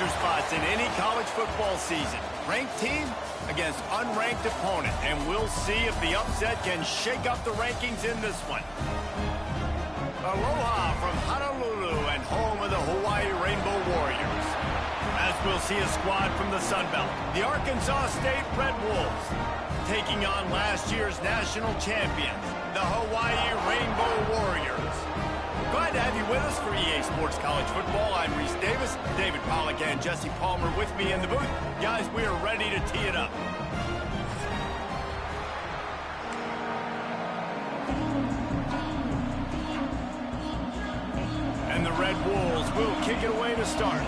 roster spots in any college football season. Ranked team against unranked opponent, and we'll see if the upset can shake up the rankings in this one. Aloha from Honolulu and home of the Hawaii Rainbow Warriors. As we'll see a squad from the Sun Belt, the Arkansas State Red Wolves, taking on last year's national champions, the Hawaii Rainbow Warriors. Glad to have you with us for EA Sports College Football. I'm Reese Davis, David Pollack and Jesse Palmer with me in the booth. Guys, we are ready to tee it up. And the Red Wolves will kick it away to start.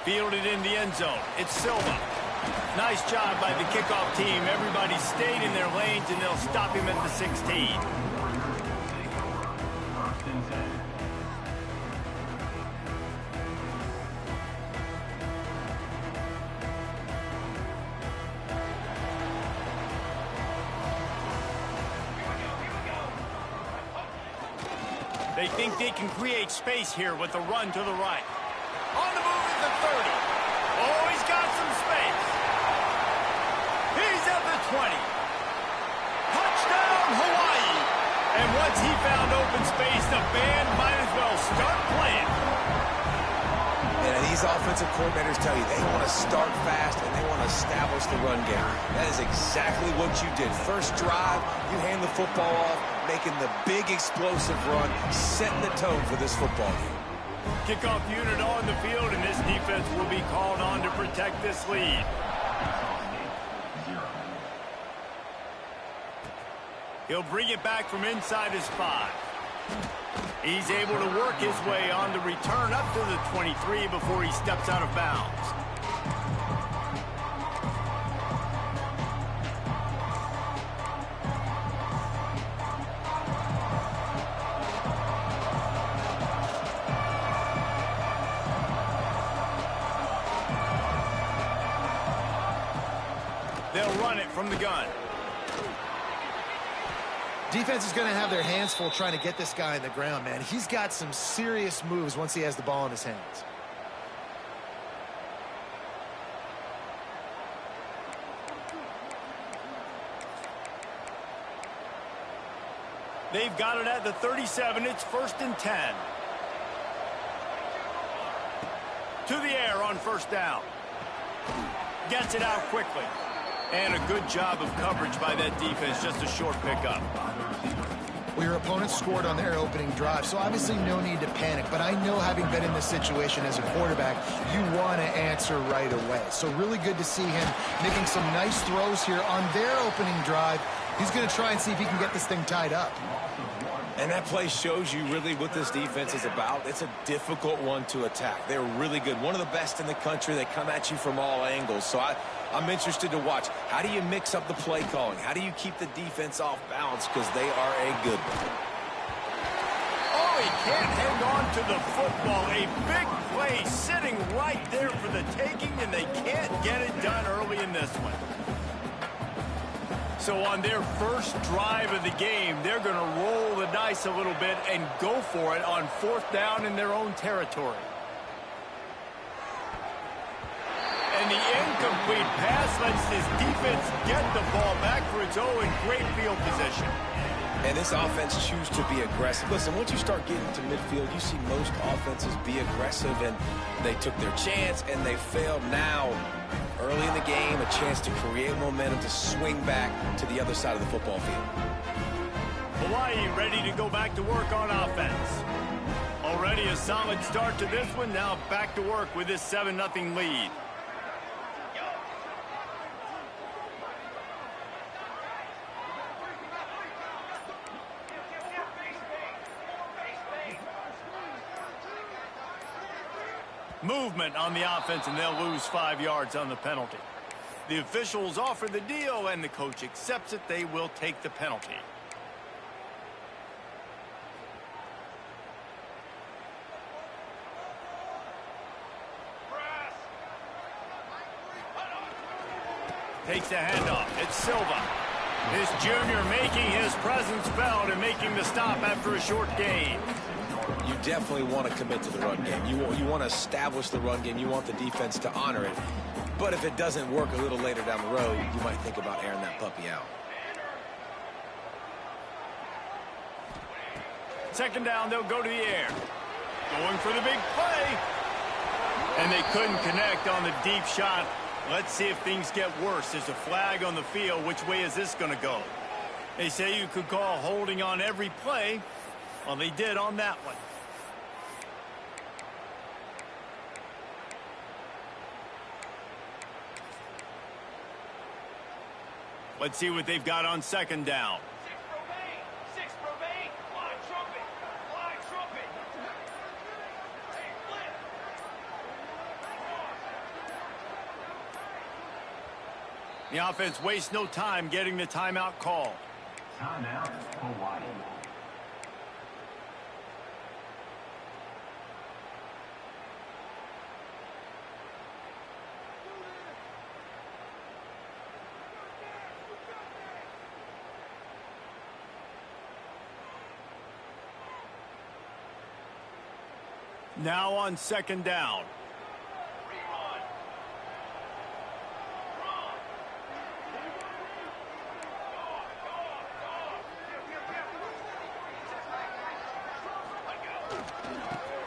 Fielded in the end zone. It's Silva. Nice job by the kickoff team. Everybody stayed in their lanes, and they'll stop him at the 16. They think they can create space here with the run to the right. On the move at the 30. Oh, he's got some space. He's at the 20. Touchdown, Hawaii. And once he found open space, the band might as well start playing. And these offensive coordinators tell you they want to start fast and they want to establish the run game. That is exactly what you did. First drive, you hand the football off, making the big explosive run, setting the tone for this football game. Kickoff unit on the field, and this defense will be called on to protect this lead. He'll bring it back from inside his 5. He's able to work his way on the return up to the 23 before he steps out of bounds. They'll run it from the gun. Defense is going to have their hands full trying to get this guy on the ground, man. He's got some serious moves once he has the ball in his hands. They've got it at the 37. It's 1st and 10. To the air on first down. Gets it out quickly. And a good job of coverage by that defense. Just a short pickup. Well, your opponent scored on their opening drive, so obviously no need to panic. But I know, having been in this situation as a quarterback, you want to answer right away. So really good to see him making some nice throws here on their opening drive. He's going to try and see if he can get this thing tied up. And that play shows you really what this defense is about. It's a difficult one to attack. They're really good. One of the best in the country. They come at you from all angles. So I'm interested to watch. How do you mix up the play calling? How do you keep the defense off balance? Because they are a good one. Oh, he can't hang on to the football. A big play sitting right there for the taking, and they can't get it done early in this one. So on their first drive of the game, they're going to roll the dice a little bit and go for it on 4th down in their own territory. And the incomplete pass lets this defense get the ball back for its own in great field position. And this offense chooses to be aggressive. Listen, once you start getting to midfield, you see most offenses be aggressive, and they took their chance and they failed. Now, early in the game, a chance to create momentum to swing back to the other side of the football field. Hawaii ready to go back to work on offense. Already a solid start to this one. Now back to work with this 7-0 lead. Movement on the offense, and they'll lose 5 yards on the penalty. The officials offer the deal, and the coach accepts it. They will take the penalty. Takes the handoff. It's Silva. This junior making his presence felt and making the stop after a short gain. You definitely want to commit to the run game. You want to establish the run game. You want the defense to honor it. But if it doesn't work a little later down the road, you might think about airing that puppy out. Second down, they'll go to the air. Going for the big play. And they couldn't connect on the deep shot. Let's see if things get worse. There's a flag on the field. Which way is this going to go? They say you could call holding on every play. Well, they did on that one. Let's see what they've got on second down. Six remain. Line trumpet. Line trumpet. Hey, flip. The offense wastes no time getting the timeout call. Timeout, Hawaii. Now on second down.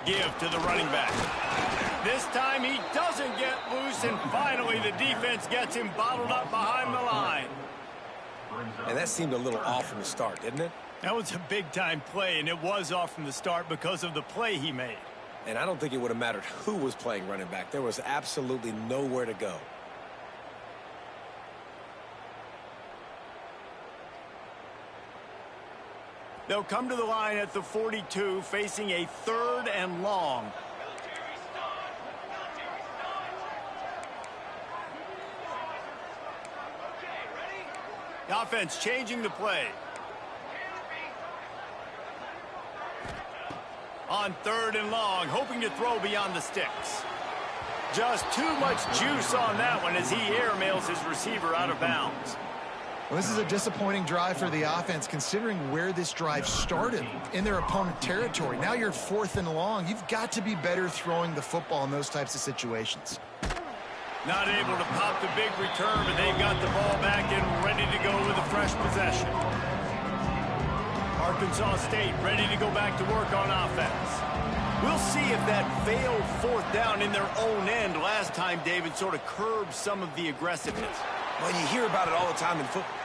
Give to the running back. This time he doesn't get loose, and finally the defense gets him bottled up behind the line. And that seemed a little off from the start, didn't it? That was a big-time play, and it was off from the start because of the play he made. And I don't think it would have mattered who was playing running back. There was absolutely nowhere to go. They'll come to the line at the 42, facing a third and long. The offense changing the play. On third and long, hoping to throw beyond the sticks. Just too much juice on that one as he airmails his receiver out of bounds. Well, this is a disappointing drive for the offense, considering where this drive started, in their opponent territory. Now you're fourth and long. You've got to be better throwing the football in those types of situations. Not able to pop the big return, but they've got the ball back and ready to go with a fresh possession. Arkansas State ready to go back to work on offense. We'll see if that failed fourth down in their own end last time, David, sort of curbed some of the aggressiveness. Well, you hear about it all the time in football.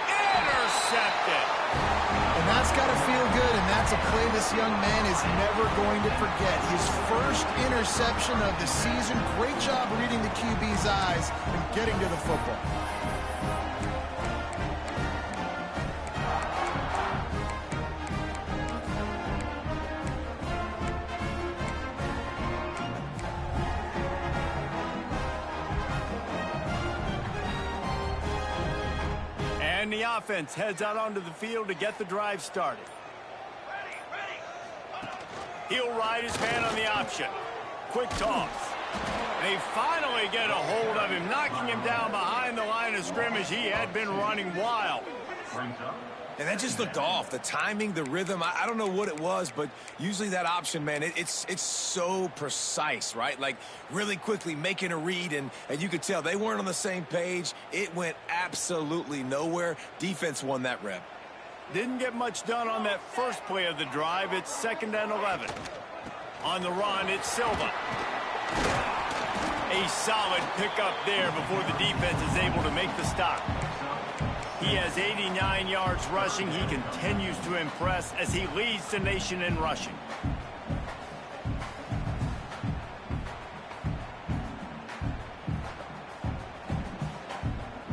Intercepted. And that's got to feel good, and that's a play this young man is never going to forget. His first interception of the season. Great job reading the QB's eyes and getting to the football. And the offense heads out onto the field to get the drive started. He'll ride his man on the option. Quick toss. They finally get a hold of him, knocking him down behind the line of scrimmage. He had been running wild. And that just looked off. The timing, the rhythm, I don't know what it was, but usually that option, man, it's so precise, right? Like really quickly making a read, and you could tell they weren't on the same page. It went absolutely nowhere. Defense won that rep. Didn't get much done on that first play of the drive. It's 2nd and 11. On the run, it's Silva. A solid pickup there before the defense is able to make the stop. He has 89 yards rushing. He continues to impress as he leads the nation in rushing.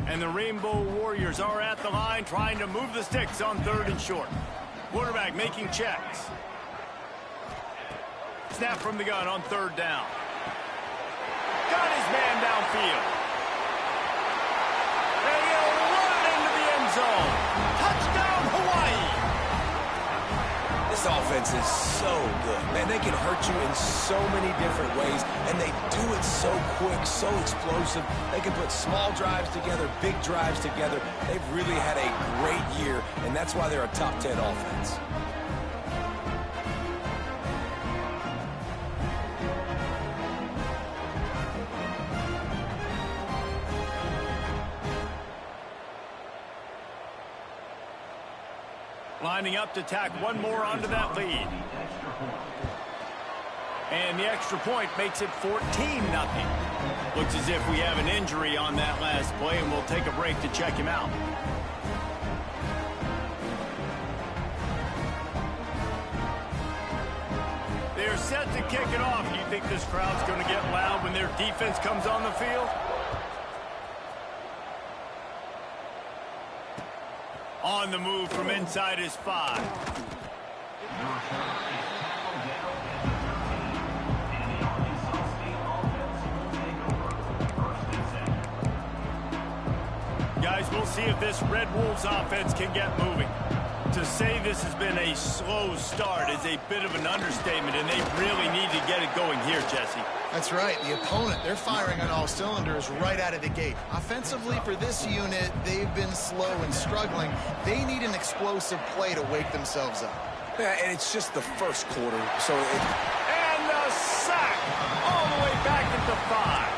And the Rainbow Warriors are at the line trying to move the sticks on 3rd and short. Quarterback making checks. Snap from the gun on 3rd down. Got his man downfield. And he'll run into the end zone. Touchdown, Hawaii. This This offense is so good. Man, they can hurt you in so many different ways, and they do it so quick, so explosive. They can put small drives together, big drives together. They've really had a great year, and that's why they're a top 10 offense. Lining up to tack one more onto that lead. And the extra point makes it 14-0. Looks as if we have an injury on that last play, and we'll take a break to check him out. They're set to kick it off. You think this crowd's going to get loud when their defense comes on the field? On the move from inside his 5. Guys, we'll see if this Red Wolves offense can get moving. To say this has been a slow start is a bit of an understatement, and they really need to get it going here, Jesse. That's right. The opponent, they're firing on all cylinders right out of the gate. Offensively, for this unit, they've been slow and struggling. They need an explosive play to wake themselves up. Yeah, and it's just the first quarter, so And the sack all the way back at the 5.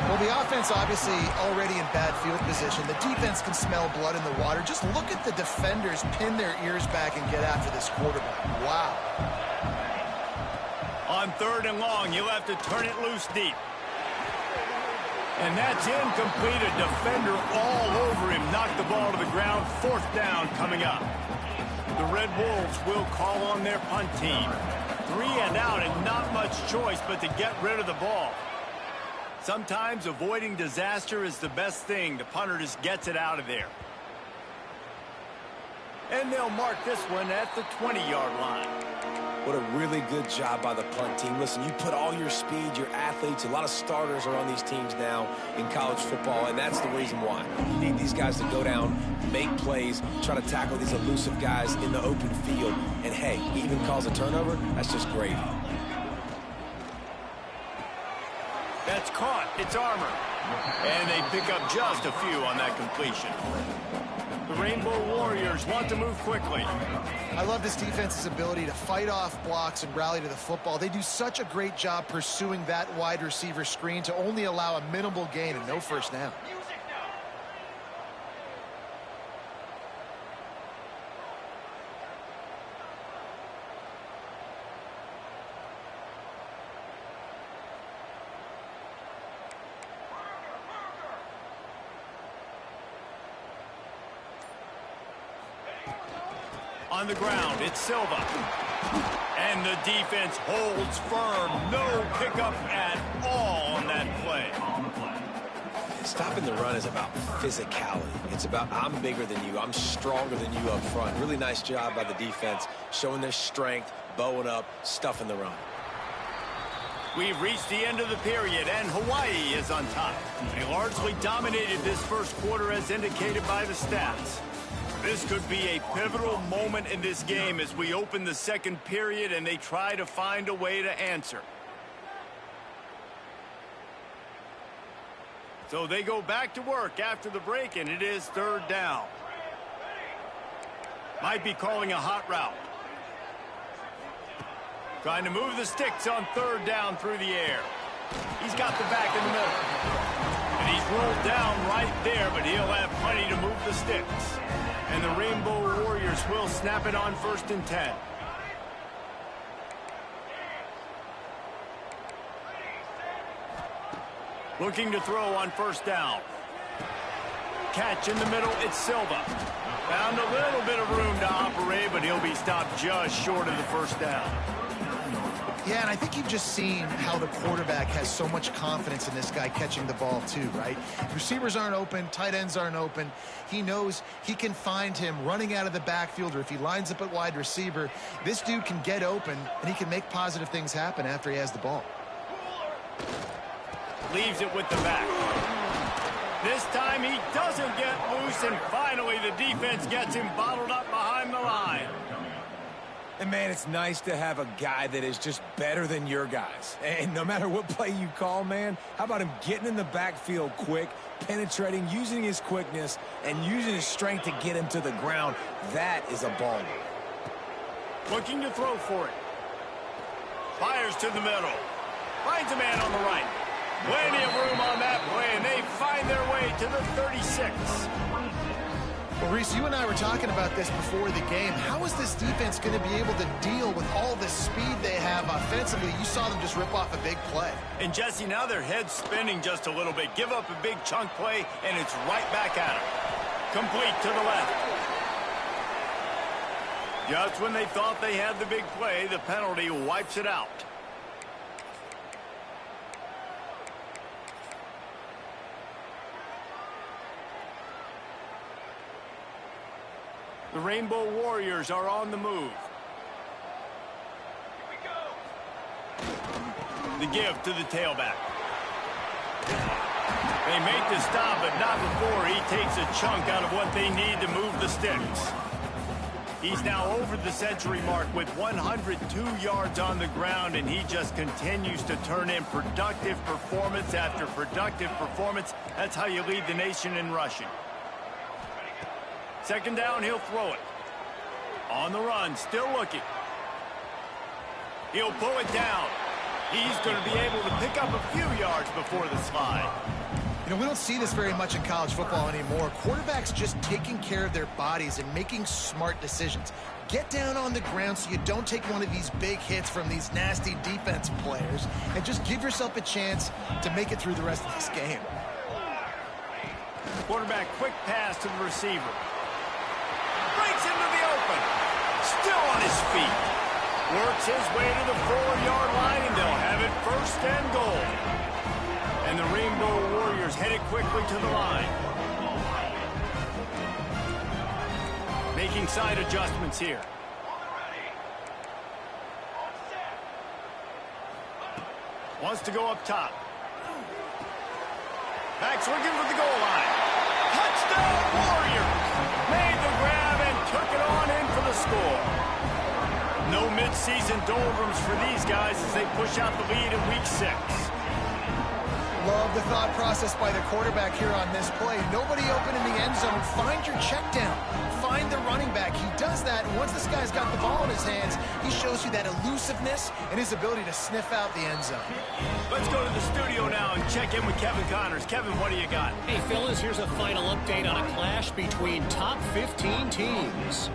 Well, the offense obviously already in bad field position. The defense can smell blood in the water. Just look at the defenders pin their ears back and get after this quarterback. Wow. On 3rd and long, you'll have to turn it loose deep. And that's incomplete. A defender all over him. Knocked the ball to the ground. 4th down coming up. The Red Wolves will call on their punt team. 3 and out, and not much choice but to get rid of the ball. Sometimes avoiding disaster is the best thing. The punter just gets it out of there. And they'll mark this one at the 20-yard line. what a really good job by the punt team. Listen, you put all your speed, your athletes, a lot of starters are on these teams now in college football, and that's the reason why. You need these guys to go down, make plays, try to tackle these elusive guys in the open field, and hey, even cause a turnover, that's just gravy. That's caught. It's Armour. And they pick up just a few on that completion. The Rainbow Warriors want to move quickly. I love this defense's ability to fight off blocks and rally to the football. They do such a great job pursuing that wide receiver screen to only allow a minimal gain and no first down. On the ground, it's Silva. And the defense holds firm. No pickup at all on that play. Stopping the run is about physicality. It's about I'm bigger than you. I'm stronger than you up front. Really nice job by the defense, showing their strength, bowing up, stuffing the run. We've reached the end of the period, and Hawaii is on top. They largely dominated this first quarter as indicated by the stats. This could be a pivotal moment in this game as we open the second period and they try to find a way to answer. So they go back to work after the break, and it is third down. Might be calling a hot route. Trying to move the sticks on third down through the air. He's got the back in the middle. And he's rolled down right there, but he'll have plenty to move the sticks. And the Rainbow Warriors will snap it on 1st and 10. Looking to throw on 1st down. Catch in the middle, it's Silva. Found a little bit of room to operate, but he'll be stopped just short of the 1st down. Yeah, and I think you've just seen how the quarterback has so much confidence in this guy catching the ball too, right? Receivers aren't open, tight ends aren't open. He knows he can find him running out of the backfield, or if he lines up at wide receiver, this dude can get open and he can make positive things happen after he has the ball. Leaves it with the back. This time he doesn't get loose, and finally the defense gets him bottled up behind the line. And, man, it's nice to have a guy that is just better than your guys. And no matter what play you call, man, how about him getting in the backfield quick, penetrating, using his quickness, and using his strength to get him to the ground? That is a baller. Looking to throw for it. Fires to the middle. Finds a man on the right. Plenty of room on that play, and they find their way to the 36. Well, Reese, you and I were talking about this before the game. How is this defense going to be able to deal with all the speed they have offensively? You saw them just rip off a big play. And, Jesse, now their head's spinning just a little bit. Give up a big chunk play, and it's right back at them. Complete to the left. Just when they thought they had the big play, the penalty wipes it out. The Rainbow Warriors are on the move. Here we go. The give to the tailback. They make the stop, but not before he takes a chunk out of what they need to move the sticks. He's now over the century mark with 102 yards on the ground, and he just continues to turn in productive performance after productive performance. That's how you lead the nation in rushing. Second down, he'll throw it. On the run, still looking. He'll pull it down. He's going to be able to pick up a few yards before the slide. You know, we don't see this very much in college football anymore. Quarterbacks just taking care of their bodies and making smart decisions. Get down on the ground so you don't take one of these big hits from these nasty defense players, and just give yourself a chance to make it through the rest of this game. Quarterback quick pass to the receiver. Breaks into the open. Still on his feet. Works his way to the 4-yard line, and they'll have it first and goal. And the Rainbow Warriors headed quickly to the line. Making side adjustments here. Wants to go up top. Backs looking for the goal line. Touchdown Warriors! Made the grab and took it on in for the score. No mid-season doldrums for these guys as they push out the lead in week 6. Love the thought process by the quarterback here on this play. Nobody open in the end zone. Find your check down. Find the running back. He does that, and once this guy's got the ball in his hands, he shows you that elusiveness and his ability to sniff out the end zone. Let's go to the studio now and check in with Kevin Connors. Kevin, what do you got? Hey, fellas, here's a final update on a clash between top 15 teams.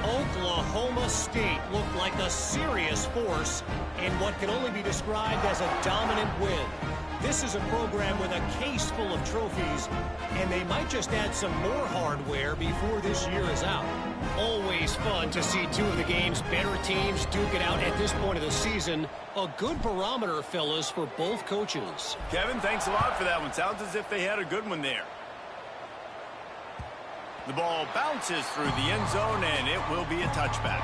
Oklahoma State looked like a serious force in what can only be described as a dominant win. This is a program with a case full of trophies, and they might just add some more hardware before this year is out. Always fun to see two of the game's better teams duke it out at this point of the season. A good barometer, fellas, for both coaches. Kevin, thanks a lot for that one. Sounds as if they had a good one there. The ball bounces through the end zone, and it will be a touchback.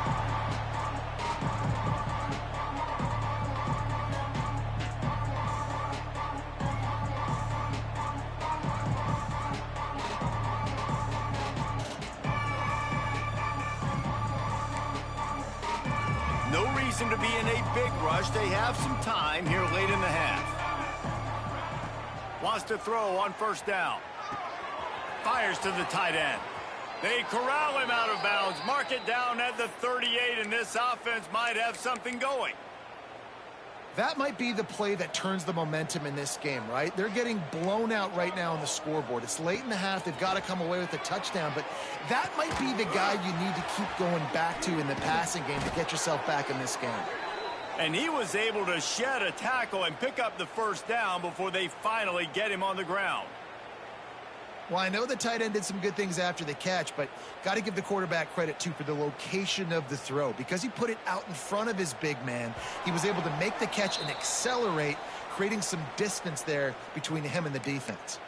No reason to be in a big rush. They have some time here late in the half. Wants to throw on first down. Fires to the tight end. They corral him out of bounds. Mark it down at the 38, and this offense might have something going. That might be the play that turns the momentum in this game, right? They're getting blown out right now on the scoreboard. It's late in the half. They've got to come away with a touchdown, but that might be the guy you need to keep going back to in the passing game to get yourself back in this game. And he was able to shed a tackle and pick up the first down before they finally get him on the ground. Well, I know the tight end did some good things after the catch, but got to give the quarterback credit, too, for the location of the throw. Because he put it out in front of his big man, he was able to make the catch and accelerate, creating some distance there between him and the defense.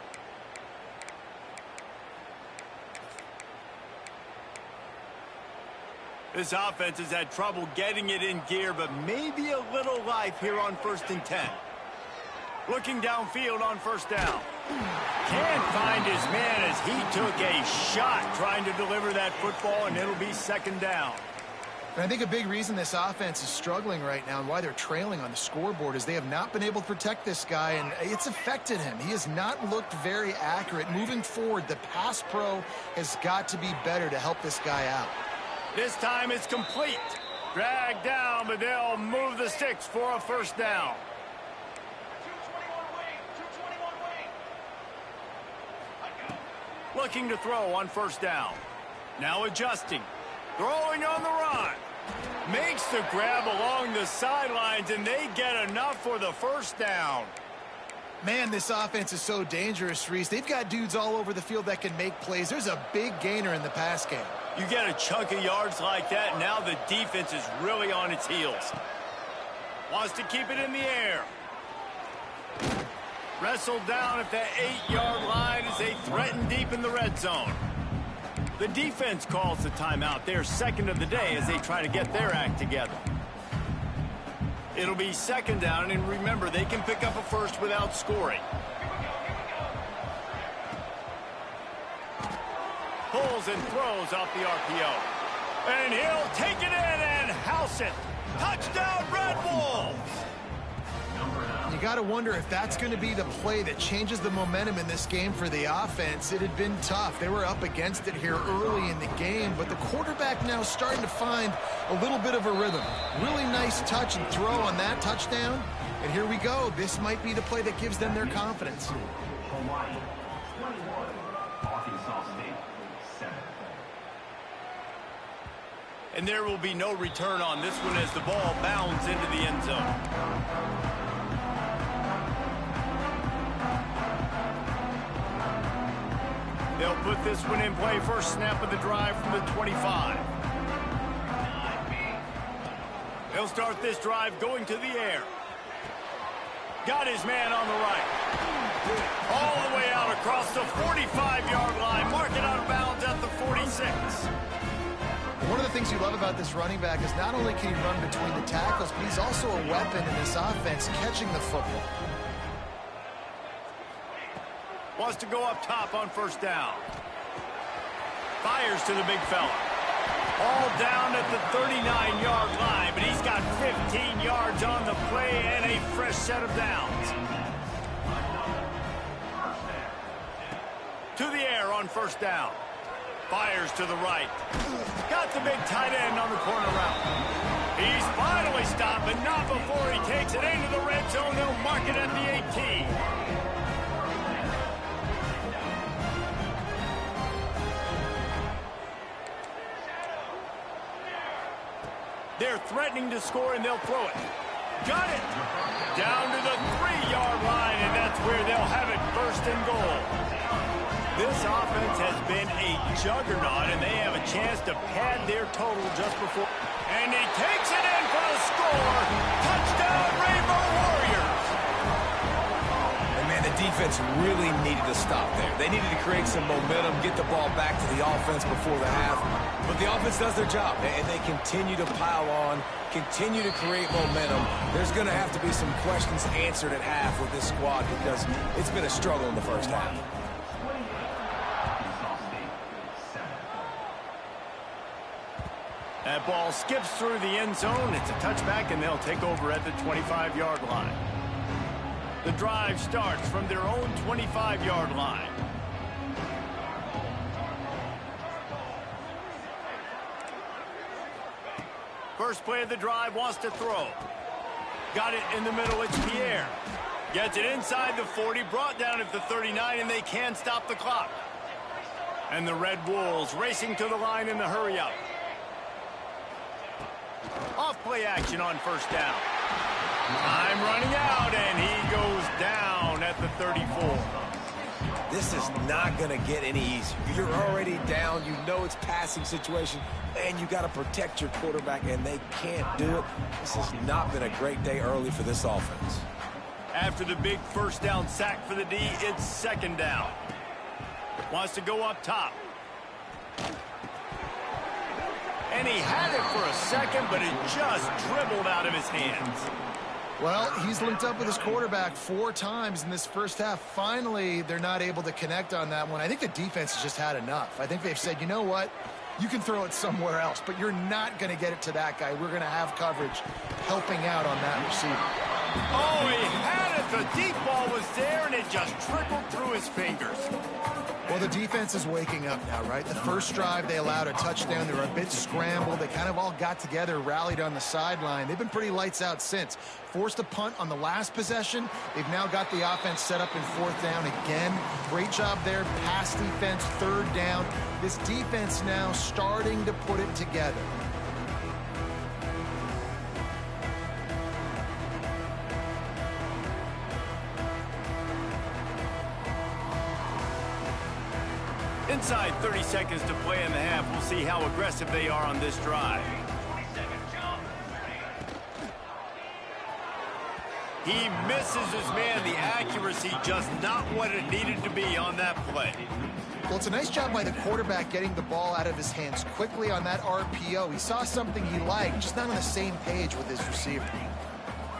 This offense has had trouble getting it in gear, but maybe a little life here on 1st and 10. Looking downfield on first down. Can't find his man as he took a shot trying to deliver that football, and it'll be second down. And I think a big reason this offense is struggling right now and why they're trailing on the scoreboard is they have not been able to protect this guy, and it's affected him. He has not looked very accurate. Moving forward, the pass pro has got to be better to help this guy out. This time it's complete. Dragged down, but they'll move the sticks for a first down. Looking to throw on first down. Now adjusting. Throwing on the run. Makes the grab along the sidelines, and they get enough for the first down. Man, this offense is so dangerous, Reese. They've got dudes all over the field that can make plays. There's a big gainer in the pass game. You get a chunk of yards like that, now the defense is really on its heels. Wants to keep it in the air. Wrestled down at the 8-yard line as they threaten deep in the red zone. The defense calls the timeout. They're second of the day as they try to get their act together. It'll be second down, and remember, they can pick up a first without scoring. Pulls and throws off the RPO. And he'll take it in and house it. Touchdown, Red Wolves! You got to wonder if that's going to be the play that changes the momentum in this game for the offense. It had been tough. They were up against it here early in the game, but the quarterback now starting to find a little bit of a rhythm. Really nice touch and throw on that touchdown. And here we go. This might be the play that gives them their confidence. Hawaii, 21. Arkansas State, 7. And there will be no return on this one as the ball bounds into the end zone. They'll put this one in play. First snap of the drive from the 25. They'll start this drive going to the air. Got his man on the right. All the way out across the 45-yard line. Mark it out of bounds at the 46. One of the things you love about this running back is not only can he run between the tackles, but he's also a weapon in this offense catching the football. Wants to go up top on first down. Fires to the big fella. All down at the 39-yard line, but he's got 15 yards on the play and a fresh set of downs. To the air on first down. Fires to the right. Got the big tight end on the corner route. He's finally stopped, but not before he takes it into the red zone. They'll mark it at the 18. They're threatening to score, and they'll throw it. Got it. Down to the 3-yard line, and that's where they'll have it first and goal. This offense has been a juggernaut, and they have a chance to pad their total just before. And he takes it in for the score. Touchdown, Rainbow Warriors. And man, the defense really needed to stop there. They needed to create some momentum, get the ball back to the offense before the half. But the offense does their job, and they continue to pile on, continue to create momentum. There's going to have to be some questions answered at half with this squad because it's been a struggle in the first half. That ball skips through the end zone. It's a touchback, and they'll take over at the 25-yard line. The drive starts from their own 25-yard line. First play of the drive, wants to throw. Got it in the middle, it's Pierre. Gets it inside the 40, brought down at the 39, and they can stop the clock. And the Red Wolves racing to the line in the hurry-up. Off-play action on first down. Time running out, and he goes down at the 34. This is not going to get any easier. You're already down. You know it's passing situation, and you got to protect your quarterback, and they can't do it. This has not been a great day early for this offense. After the big first down sack for the D, it's second down. Wants to go up top. And he had it for a second, but it just dribbled out of his hands. Well, he's linked up with his quarterback 4 times in this first half. Finally, they're not able to connect on that one. I think the defense has just had enough. I think they've said, you know what? you can throw it somewhere else, but you're not going to get it to that guy. We're going to have coverage helping out on that receiver. Oh, he had it. The deep ball was there, and it just trickled through his fingers. Well, the defense is waking up now, right? The first drive, they allowed a touchdown. They were a bit scrambled. They kind of all got together, rallied on the sideline. They've been pretty lights out since. Forced a punt on the last possession. They've now got the offense set up in fourth down again. Great job there. Pass defense, third down. This defense now starting to put it together. Inside 30 seconds to play in the half. We'll see how aggressive they are on this drive. He misses his man. The accuracy just not what it needed to be on that play. Well, it's a nice job by the quarterback getting the ball out of his hands quickly on that RPO. He saw something he liked, just not on the same page with his receiver.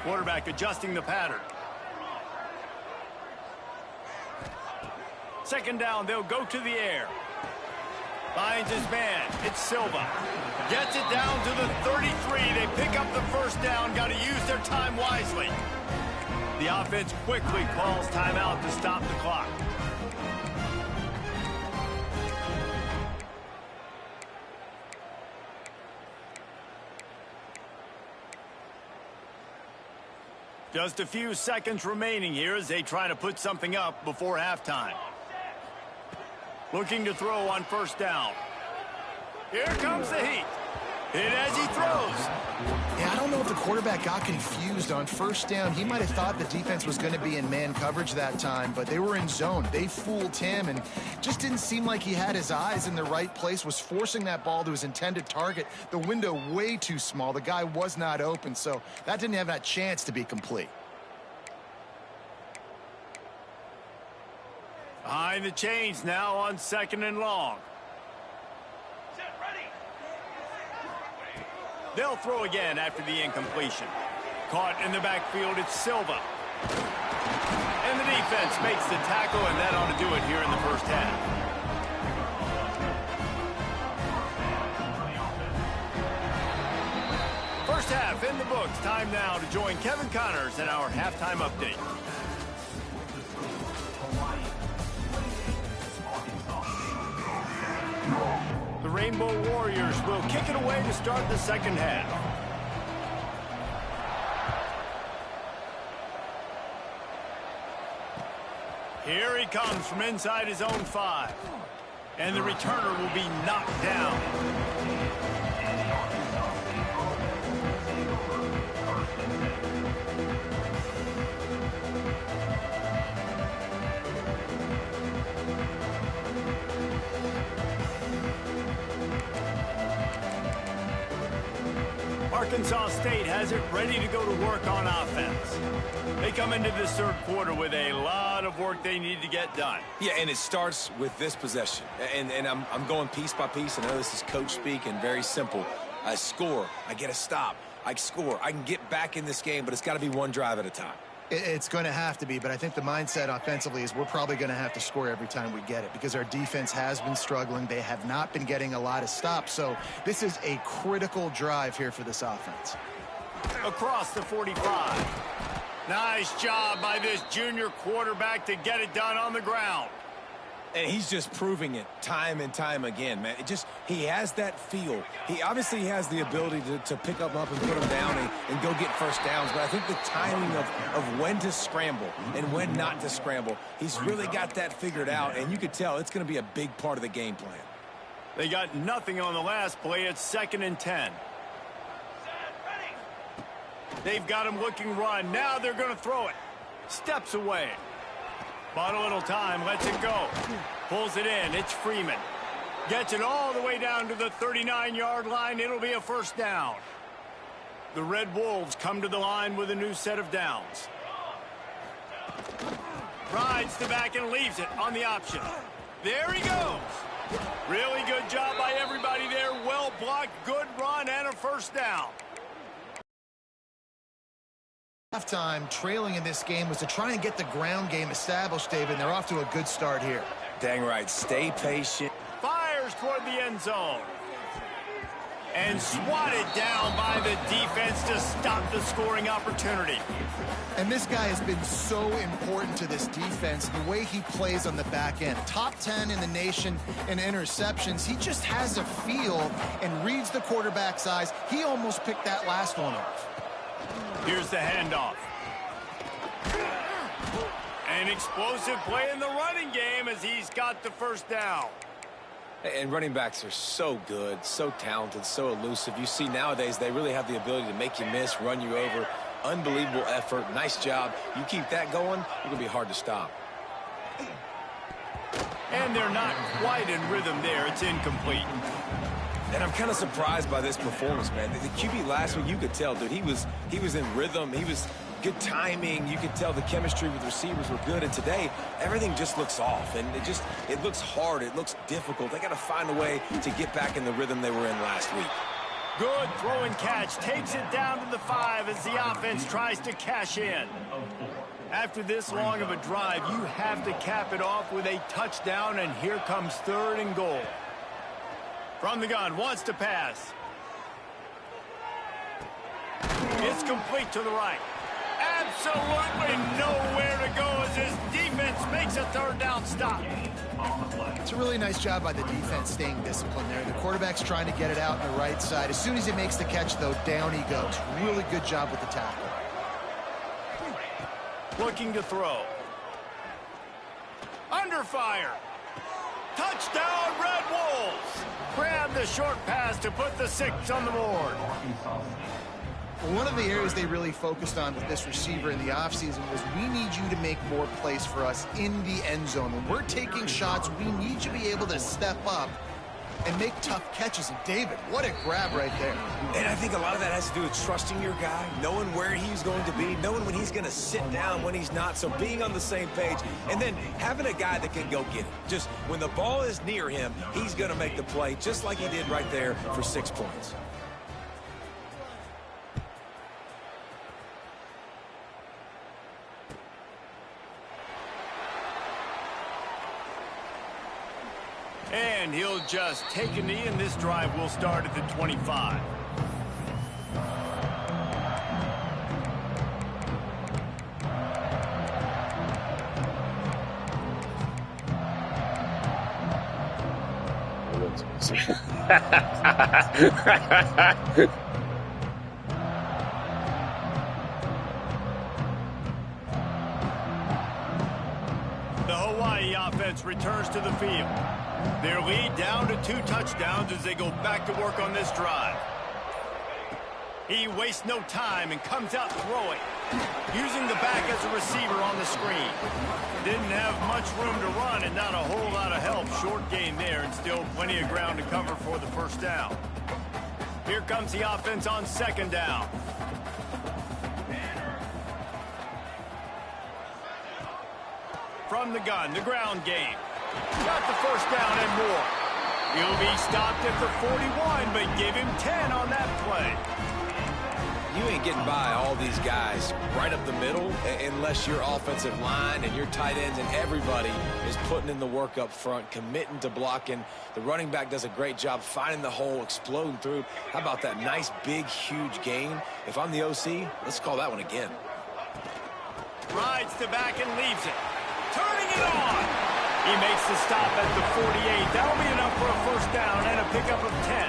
Quarterback adjusting the pattern. Second down, they'll go to the air. Finds his man. It's Silva. Gets it down to the 33. They pick up the first down. Got to use their time wisely. The offense quickly calls timeout to stop the clock. Just a few seconds remaining here as they try to put something up before halftime. Looking to throw on first down. Here comes the heat. Hit as he throws. Yeah, I don't know if the quarterback got confused on first down. He might have thought the defense was going to be in man coverage that time, but they were in zone. They fooled him and just didn't seem like he had his eyes in the right place, was forcing that ball to his intended target. The window way too small. The guy was not open, so that didn't have that chance to be complete. Behind the chains now on second and long. They'll throw again after the incompletion. Caught in the backfield, it's Silva. And the defense makes the tackle, and that ought to do it here in the first half. First half in the books. Time now to join Kevin Connors in our halftime update. The Rainbow Warriors will kick it away to start the second half. Here he comes from inside his own 5. And the returner will be knocked down. Arkansas State has it ready to go to work on offense. They come into this third quarter with a lot of work they need to get done. Yeah, and it starts with this possession. And I'm going piece by piece. I know this is coach speak and very simple. I score. I get a stop. I score. I can get back in this game, but it's got to be one drive at a time. It's going to have to be, but I think the mindset offensively is we're probably going to have to score every time we get it because our defense has been struggling. They have not been getting a lot of stops, so this is a critical drive here for this offense. Across the 45. Nice job by this junior quarterback to get it done on the ground. And he's just proving it time and time again, man. He has that feel. He obviously has the ability to pick them up and put them down and go get first downs. But I think the timing of when to scramble and when not to scramble, he's really got that figured out. And you could tell it's going to be a big part of the game plan. They got nothing on the last play. It's 2nd and 10. They've got him looking run. Now they're going to throw it. Steps away. Bought a little time, lets it go. Pulls it in, it's Freeman. Gets it all the way down to the 39-yard line. It'll be a first down. The Red Wolves come to the line with a new set of downs. Rides the back and leaves it on the option. There he goes. Really good job by everybody there. Well blocked, good run, and a first down. Halftime trailing in this game was to try and get the ground game established, David, and they're off to a good start here. Dang right. Stay patient. Fires toward the end zone. And swatted down by the defense to stop the scoring opportunity. And this guy has been so important to this defense, the way he plays on the back end. Top 10 in the nation in interceptions. He just has a feel and reads the quarterback's eyes. He almost picked that last one off. Here's the handoff. An explosive play in the running game as he's got the first down. And running backs are so good, so talented, so elusive. You see nowadays they really have the ability to make you miss, run you over. Unbelievable effort. Nice job. You keep that going, you're going to be hard to stop. And they're not quite in rhythm there. It's incomplete. And I'm kind of surprised by this performance, man. The QB last week, you could tell, dude, he was in rhythm. He was good timing. You could tell the chemistry with receivers were good. And today, everything just looks off. And it looks hard. It looks difficult. They got to find a way to get back in the rhythm they were in last week. Good throw and catch. Takes it down to the 5 as the offense tries to cash in. After this long of a drive, you have to cap it off with a touchdown. And here comes 3rd and goal. From the gun, wants to pass. It's complete to the right. Absolutely nowhere to go as his defense makes a 3rd down stop. It's a really nice job by the defense staying disciplined there. The quarterback's trying to get it out on the right side. As soon as he makes the catch, though, down he goes. Really good job with the tackle. Looking to throw. Under fire. Touchdown, Red Wolves. Grab the short pass to put the 6 on the board. One of the areas they really focused on with this receiver in the offseason was we need you to make more plays for us in the end zone. When we're taking shots, we need you to be able to step up and make tough catches. And David, what a grab right there. And I think a lot of that has to do with trusting your guy, knowing where he's going to be, knowing when he's going to sit down, when he's not. So being on the same page, and then having a guy that can go get it. Just when the ball is near him, he's going to make the play, just like he did right there for 6 points. And he'll just take a knee, and this drive will start at the 25. The Hawaii offense returns to the field. Their lead down to 2 touchdowns as they go back to work on this drive. He wastes no time and comes out throwing, using the back as a receiver on the screen. Didn't have much room to run and not a whole lot of help. Short gain there and still plenty of ground to cover for the first down. Here comes the offense on 2nd down. From the gun, the ground game. Got the first down and more. He'll be stopped at the 41, but give him 10 on that play. You ain't getting by all these guys right up the middle unless your offensive line and your tight ends and everybody is putting in the work up front, committing to blocking. The running back does a great job finding the hole, exploding through. How about that nice, big, huge gain? If I'm the OC, let's call that one again. Rides the back and leaves it. Turning it on. He makes the stop at the 48. That'll be enough for a first down and a pickup of 10.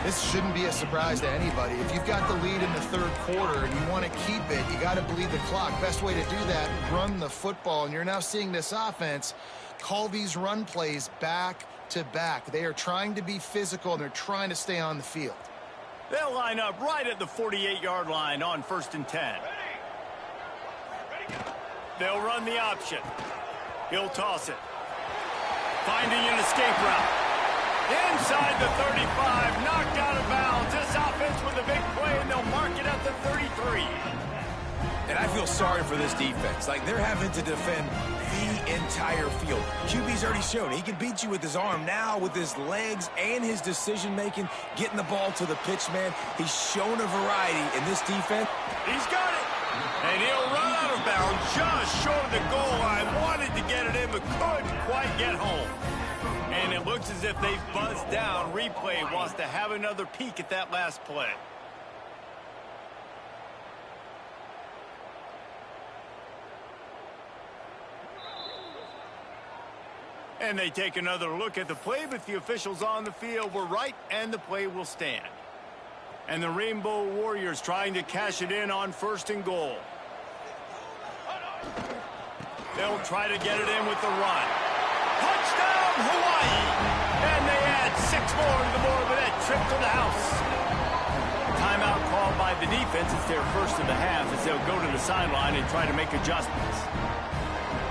This shouldn't be a surprise to anybody. If you've got the lead in the 3rd quarter and you want to keep it, you got to bleed the clock. Best way to do that, run the football. And you're now seeing this offense call these run plays back to back. They are trying to be physical, and they're trying to stay on the field. They'll line up right at the 48-yard line on 1st and 10. They'll run the option. He'll toss it. Finding an escape route. Inside the 35, knocked out of bounds. This offense with a big play, and they'll mark it at the 33. And I feel sorry for this defense. Like, they're having to defend the entire field. QB's already shown he can beat you with his arm. Now with his legs and his decision-making, getting the ball to the pitch, man, he's shown a variety in this defense. He's got it. And he'll run out of bounds just short of the goal line. Wanted to get it in, but couldn't quite get home. And And it looks as if they've buzzed down. Replay wants to have another peek at that last play. And they take another look at the play, but the officials on the field were right, and the play will stand. And the Rainbow Warriors trying to cash it in on 1st and goal. They'll try to get it in with the run. Touchdown, Hawaii! And they add 6 more to the board with that trip to the house. Timeout called by the defense. It's their first of the half as they'll go to the sideline and try to make adjustments.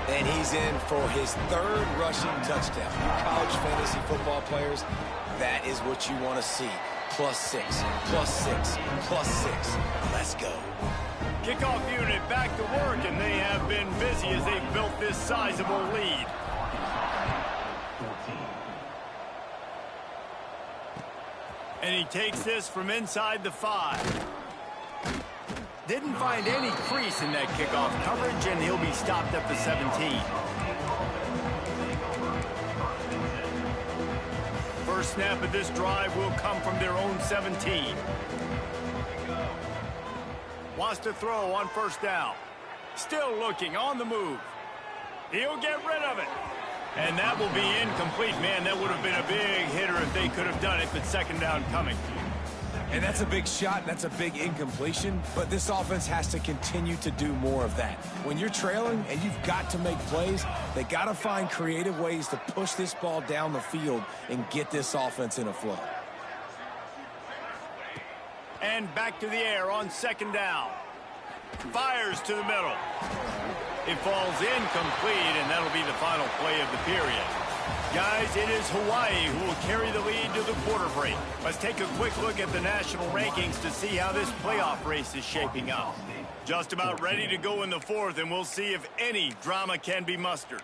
And he's in for his 3rd rushing touchdown. You college fantasy football players, that is what you want to see. +6, +6, +6. Let's go. Kickoff unit back to work, and they have been busy as they've built this sizable lead. 14. And he takes this from inside the 5. Didn't find any crease in that kickoff coverage, and he'll be stopped at the 17. First snap of this drive will come from their own 17. Wants to throw on 1st down. Still looking on the move. He'll get rid of it. And that will be incomplete. Man, that would have been a big hitter if they could have done it, but 2nd down coming. And that's a big shot, and that's a big incompletion, but this offense has to continue to do more of that. When you're trailing and you've got to make plays, they got to find creative ways to push this ball down the field and get this offense in a flow. And back to the air on 2nd down. Fires to the middle. It falls incomplete, and that'll be the final play of the period. Guys, it is Hawaii who will carry the lead to the quarter break. Let's take a quick look at the national rankings to see how this playoff race is shaping up. Just about ready to go in the 4th, and we'll see if any drama can be mustered.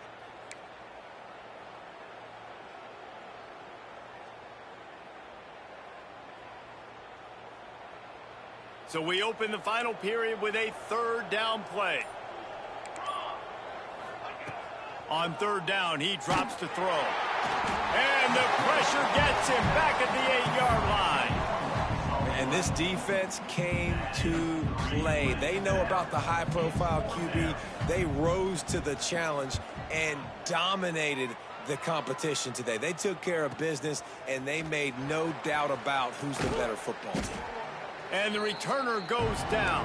So we open the final period with a 3rd down play. On 3rd down, he drops to throw. And the pressure gets him back at the 8-yard line. And this defense came to play. They know about the high-profile QB. They rose to the challenge and dominated the competition today. They took care of business, and they made no doubt about who's the better football team. And the returner goes down.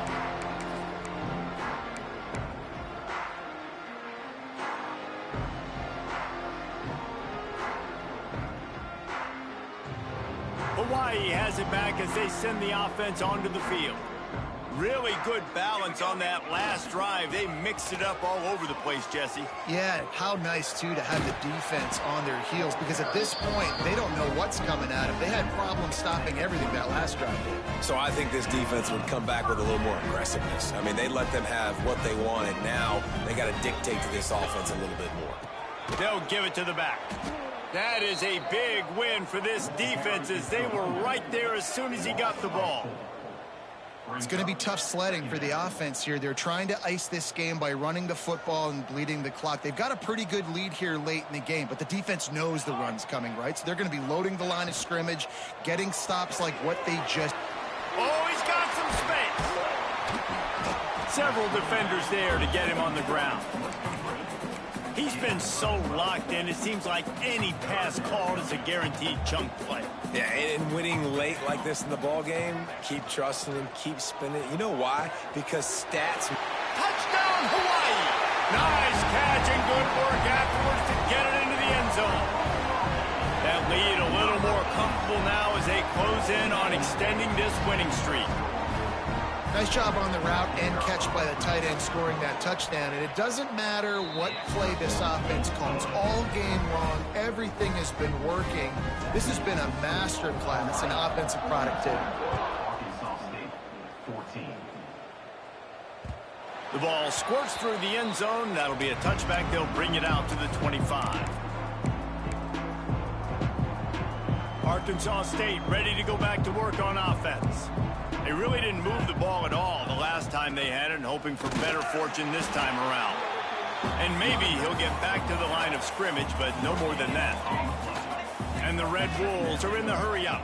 Hawaii has it back as they send the offense onto the field. Really good balance on that last drive. They mixed it up all over the place, Jesse. Yeah, how nice, too, to have the defense on their heels, because at this point, they don't know what's coming at them. They had problems stopping everything that last drive did. So I think this defense would come back with a little more aggressiveness. I mean, they let them have what they wanted. Now they got to dictate to this offense a little bit more. They'll give it to the back. That is a big win for this defense as they were right there as soon as he got the ball. It's going to be tough sledding for the offense here. They're trying to ice this game by running the football and bleeding the clock. They've got a pretty good lead here late in the game, but the defense knows the run's coming, right? So they're going to be loading the line of scrimmage, getting stops like what they just... Oh, he's got some space. Several defenders there to get him on the ground. He's been so locked in, it seems like any pass called is a guaranteed chunk play. Yeah, and winning late like this in the ball game, keep trusting him, keep spinning. You know why? Because stats. Touchdown, Hawaii! Nice catch and good work afterwards to get it into the end zone. That lead a little more comfortable now as they close in on extending this winning streak. Nice job on the route and catch by the tight end scoring that touchdown. And it doesn't matter what play this offense calls. All game long, everything has been working. This has been a master class in offensive productivity. Arkansas State, 14. The ball squirts through the end zone. That'll be a touchback. They'll bring it out to the 25. Arkansas State ready to go back to work on offense. They really didn't move the ball at all the last time they had it, and hoping for better fortune this time around. And maybe he'll get back to the line of scrimmage, but no more than that. And the Red Wolves are in the hurry-up.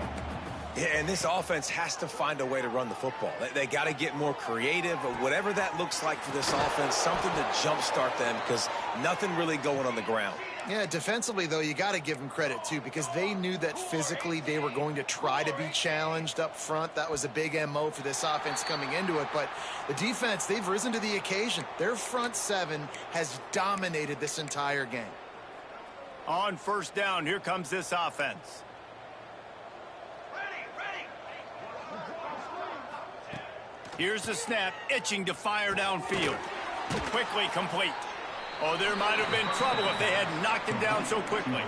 Yeah, and this offense has to find a way to run the football. They got to get more creative, or whatever that looks like for this offense, something to jumpstart them, because nothing really going on the ground. Yeah, defensively, though, you got to give them credit, too, because they knew that physically they were going to try to be challenged up front. That was a big MO for this offense coming into it. But the defense, they've risen to the occasion. Their front seven has dominated this entire game. On first down, here comes this offense. Here's the snap, itching to fire downfield. Quickly complete. Oh, there might have been trouble if they had knocked him down so quickly.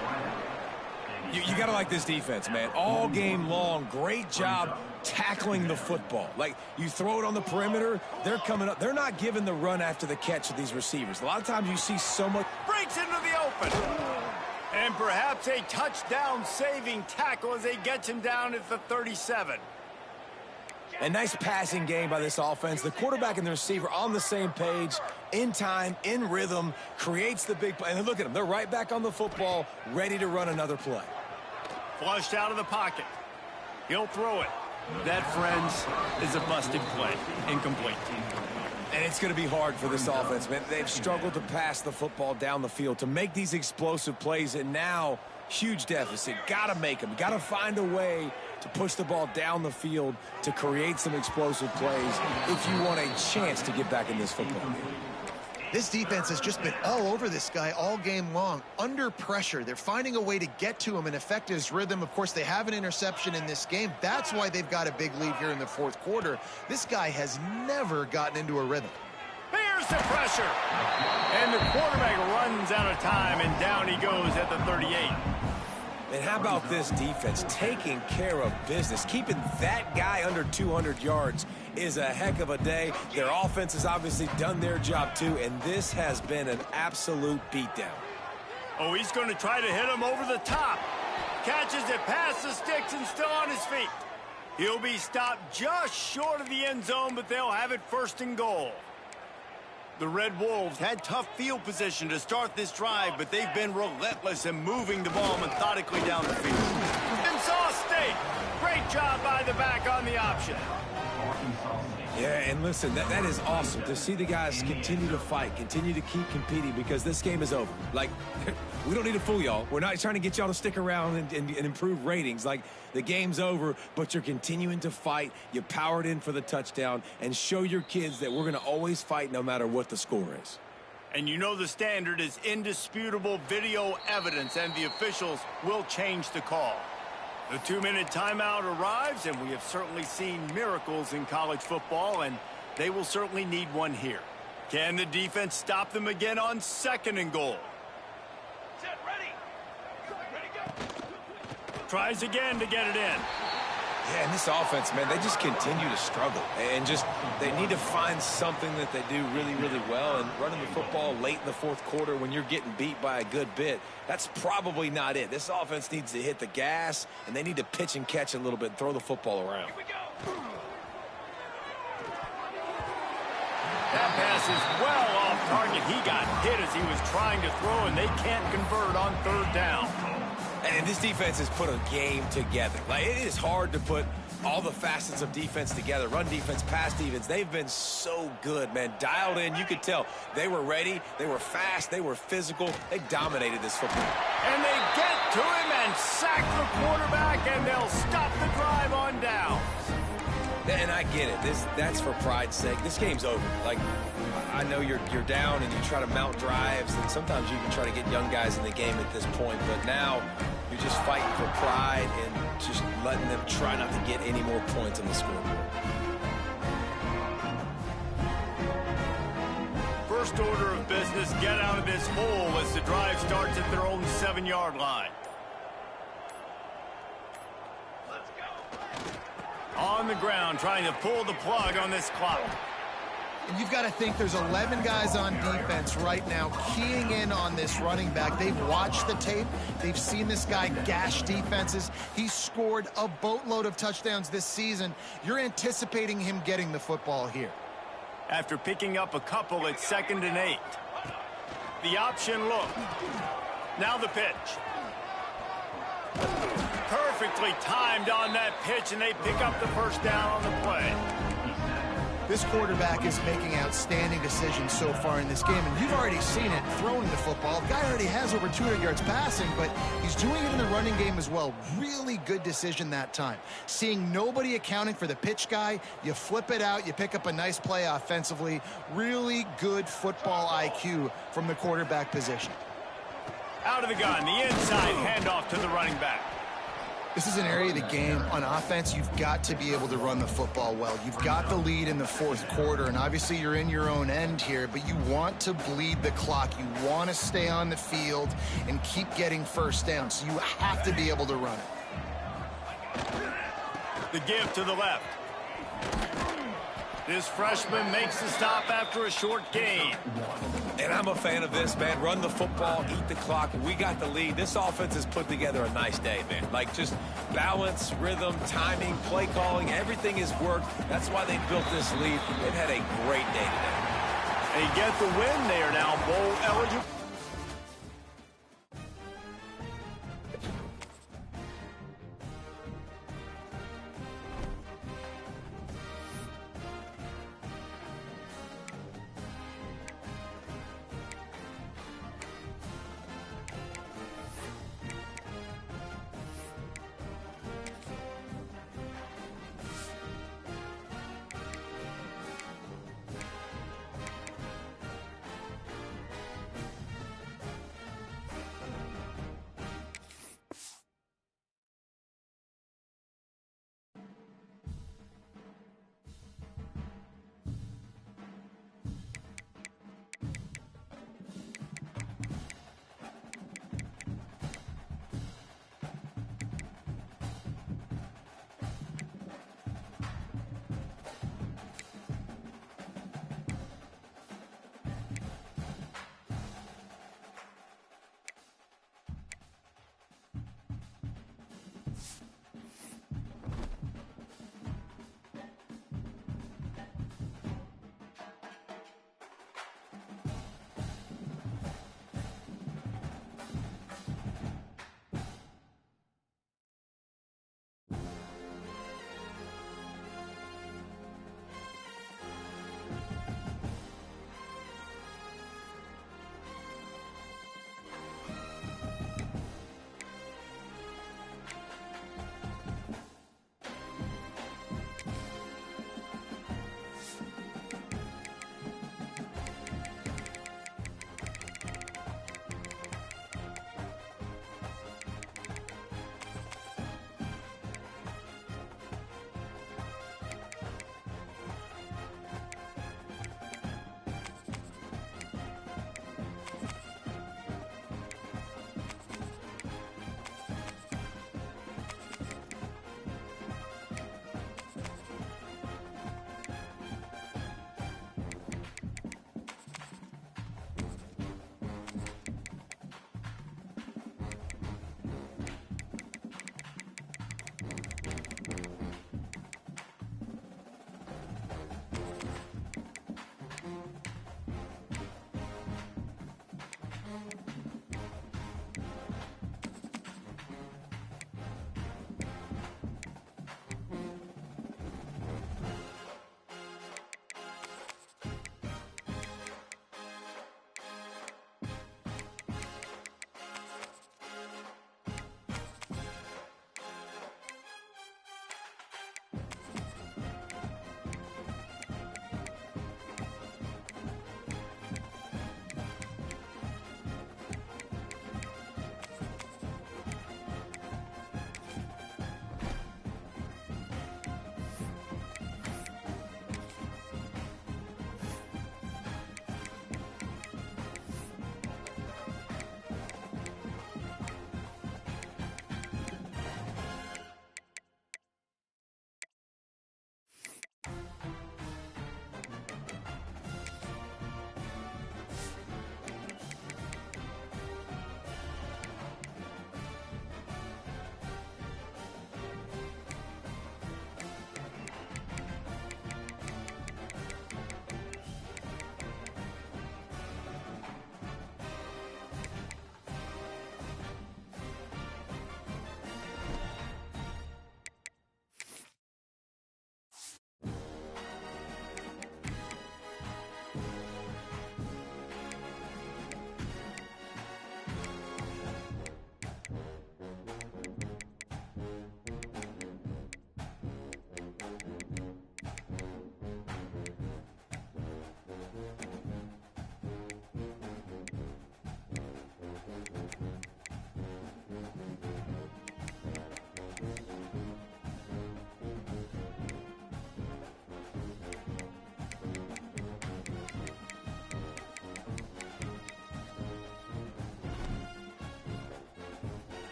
You got to like this defense, man. All game long, great job tackling the football. Like, you throw it on the perimeter, they're coming up. They're not giving the run after the catch of these receivers. A lot of times you see so much. Breaks into the open. And perhaps a touchdown-saving tackle as they get him down at the 37. A nice passing game by this offense. The quarterback and the receiver on the same page, in time, in rhythm, creates the big play. And look at them. They're right back on the football, ready to run another play. Flushed out of the pocket. He'll throw it. That, friends, is a busted play. Incomplete. And it's going to be hard for this offense, man. They've struggled to pass the football down the field, to make these explosive plays, and now huge deficit. Got to make them. Got to find a way to push the ball down the field to create some explosive plays if you want a chance to get back in this football game. This defense has just been all over this guy all game long. Under pressure, they're finding a way to get to him and affect his rhythm. Of course, they have an interception in this game. That's why they've got a big lead here in the fourth quarter. This guy has never gotten into a rhythm. Here's the pressure. And the quarterback runs out of time, and down he goes at the 38. And how about this defense taking care of business? Keeping that guy under 200 yards is a heck of a day. Their offense has obviously done their job too, and this has been an absolute beatdown. Oh, he's going to try to hit him over the top. Catches it past the sticks and still on his feet. He'll be stopped just short of the end zone, but they'll have it first and goal. The Red Wolves had tough field position to start this drive, but they've been relentless in moving the ball methodically down the field. Arkansas State, great job by the back on the option. Yeah, and listen, that is awesome to see the guys continue to fight, continue to keep competing, because this game is over. Like, we don't need to fool y'all. We're not trying to get y'all to stick around and improve ratings. Like, the game's over, but you're continuing to fight. You powered in for the touchdown, and show your kids that we're going to always fight no matter what the score is. And you know the standard is indisputable video evidence, and the officials will change the call. The 2-minute timeout arrives, and we have certainly seen miracles in college football, and they will certainly need one here. Can the defense stop them again on second and goal? Set, ready. Ready, go. Tries again to get it in. Yeah, and this offense, man, they just continue to struggle. And just, they need to find something that they do really, really well. And running the football late in the fourth quarter when you're getting beat by a good bit, that's probably not it. This offense needs to hit the gas, and they need to pitch and catch a little bit and throw the football around. Here we go. That pass is well off target. He got hit as he was trying to throw, and they can't convert on third down. And this defense has put a game together. Like, it is hard to put all the facets of defense together. Run defense, pass defense. They've been so good, man. Dialed in. You could tell they were ready. They were fast. They were physical. They dominated this football. And they get to him and sack the quarterback, and they'll stop the drive on downs. And I get it. That's for pride's sake. This game's over. Like, I know you're down and you try to mount drives, and sometimes you can try to get young guys in the game at this point, but now you're just fighting for pride and just letting them try not to get any more points on the scoreboard. First order of business, get out of this hole as the drive starts at their own 7-yard line. Let's go. On the ground, trying to pull the plug on this clock. And you've got to think there's 11 guys on defense right now keying in on this running back. They've watched the tape. They've seen this guy gash defenses. He's scored a boatload of touchdowns this season. You're anticipating him getting the football here. After picking up a couple at 2nd and 8. The option look. Now the pitch. Perfectly timed on that pitch, and they pick up the first down on the play. This quarterback is making outstanding decisions so far in this game, and you've already seen it throwing the football. The guy already has over 200 yards passing, but he's doing it in the running game as well. Really good decision that time. Seeing nobody accounting for the pitch guy, you flip it out, you pick up a nice play offensively. Really good football IQ from the quarterback position. Out of the gun, the inside handoff to the running back. This is an area of the game on offense you've got to be able to run the football well. You've got the lead in the fourth quarter, and obviously you're in your own end here, but you want to bleed the clock. You want to stay on the field and keep getting first down, so you have to be able to run it. The give to the left. This freshman makes the stop after a short gain. And I'm a fan of this, man. Run the football, eat the clock. We got the lead. This offense has put together a nice day, man. Like, just balance, rhythm, timing, play calling, everything has worked. That's why they built this lead. They've had a great day today. They get the win. They are now bowl eligible.